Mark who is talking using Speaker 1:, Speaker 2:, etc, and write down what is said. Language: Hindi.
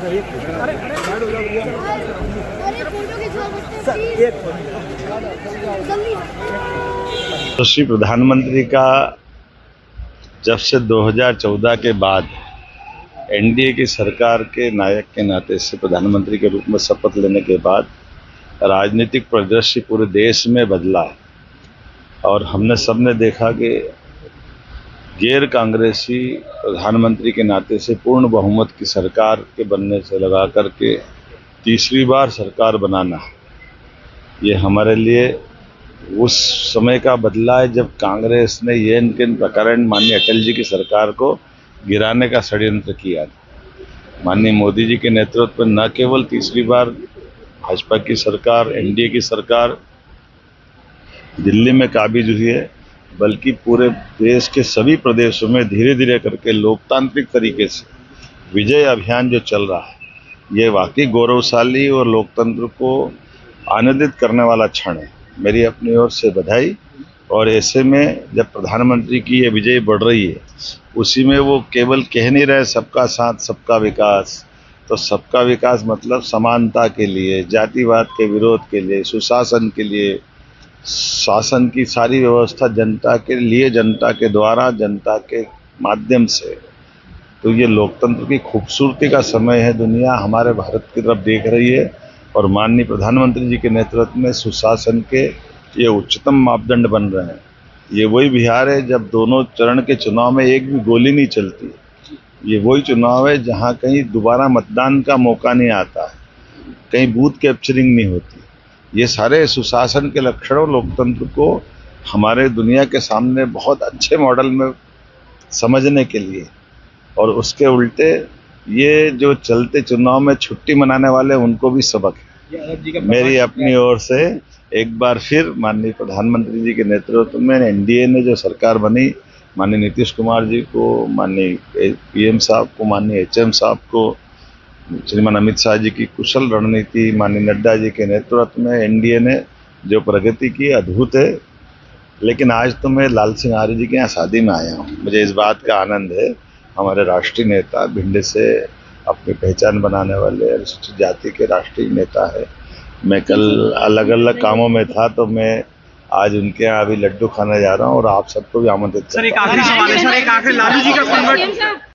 Speaker 1: यशस्वी प्रधानमंत्री का जब से 2014 के बाद एनडीए की सरकार के नायक के नाते से प्रधानमंत्री के रूप में शपथ लेने के बाद राजनीतिक परिदृश्य पूरे देश में बदला है और हमने सबने देखा कि गैर कांग्रेसी प्रधानमंत्री के नाते से पूर्ण बहुमत की सरकार के बनने से लगा करके तीसरी बार सरकार बनाना, ये हमारे लिए उस समय का बदला है जब कांग्रेस ने ये इनके प्रकरण माननीय अटल जी की सरकार को गिराने का षड्यंत्र किया। माननीय मोदी जी के नेतृत्व में न केवल तीसरी बार भाजपा की सरकार, एनडीए की सरकार दिल्ली में काबिज हुई है, बल्कि पूरे देश के सभी प्रदेशों में धीरे धीरे करके लोकतांत्रिक तरीके से विजय अभियान जो चल रहा है, ये वाकई गौरवशाली और लोकतंत्र को आनंदित करने वाला क्षण है। मेरी अपनी ओर से बधाई। और ऐसे में जब प्रधानमंत्री की ये विजय बढ़ रही है, उसी में वो केवल कह नहीं रहे सबका साथ सबका विकास, तो सबका विकास मतलब समानता के लिए, जातिवाद के विरोध के लिए, सुशासन के लिए, शासन की सारी व्यवस्था जनता के लिए, जनता के द्वारा, जनता के माध्यम से। तो ये लोकतंत्र की खूबसूरती का समय है। दुनिया हमारे भारत की तरफ देख रही है और माननीय प्रधानमंत्री जी के नेतृत्व में सुशासन के ये उच्चतम मापदंड बन रहे हैं। ये वही बिहार है जब दोनों चरण के चुनाव में एक भी गोली नहीं चलती। ये वही चुनाव है जहाँ कहीं दोबारा मतदान का मौका नहीं आता है, कहीं बूथ कैप्चरिंग नहीं होती। ये सारे सुशासन के लक्षणों लोकतंत्र को हमारे दुनिया के सामने बहुत अच्छे मॉडल में समझने के लिए, और उसके उल्टे ये जो चलते चुनाव में छुट्टी मनाने वाले उनको भी सबक है। मेरी अपनी ओर से एक बार फिर माननीय प्रधानमंत्री जी के नेतृत्व में एनडीए ने जो सरकार बनी, माननीय नीतीश कुमार जी को, माननीय पीएम साहब को, माननीय एचएम साहब को, श्रीमान अमित शाह जी की कुशल रणनीति, माननीय नड्डा जी के नेतृत्व में एनडीए ने जो प्रगति की, अद्भुत है। लेकिन आज तो मैं लाल सिंह आर्य जी के यहाँ शादी में आया हूँ। मुझे इस बात का आनंद है, हमारे राष्ट्रीय नेता, भिंड से अपनी पहचान बनाने वाले अनुसूचित जाति के राष्ट्रीय नेता है। मैं कल अलग अलग कामों में था, तो मैं आज उनके यहाँ अभी लड्डू खाने जा रहा हूँ और आप सबको भी आमंत्रित
Speaker 2: सर, एक आखिरी सवाल है सर, एक आखिरी लालू जी का कन्वर्ट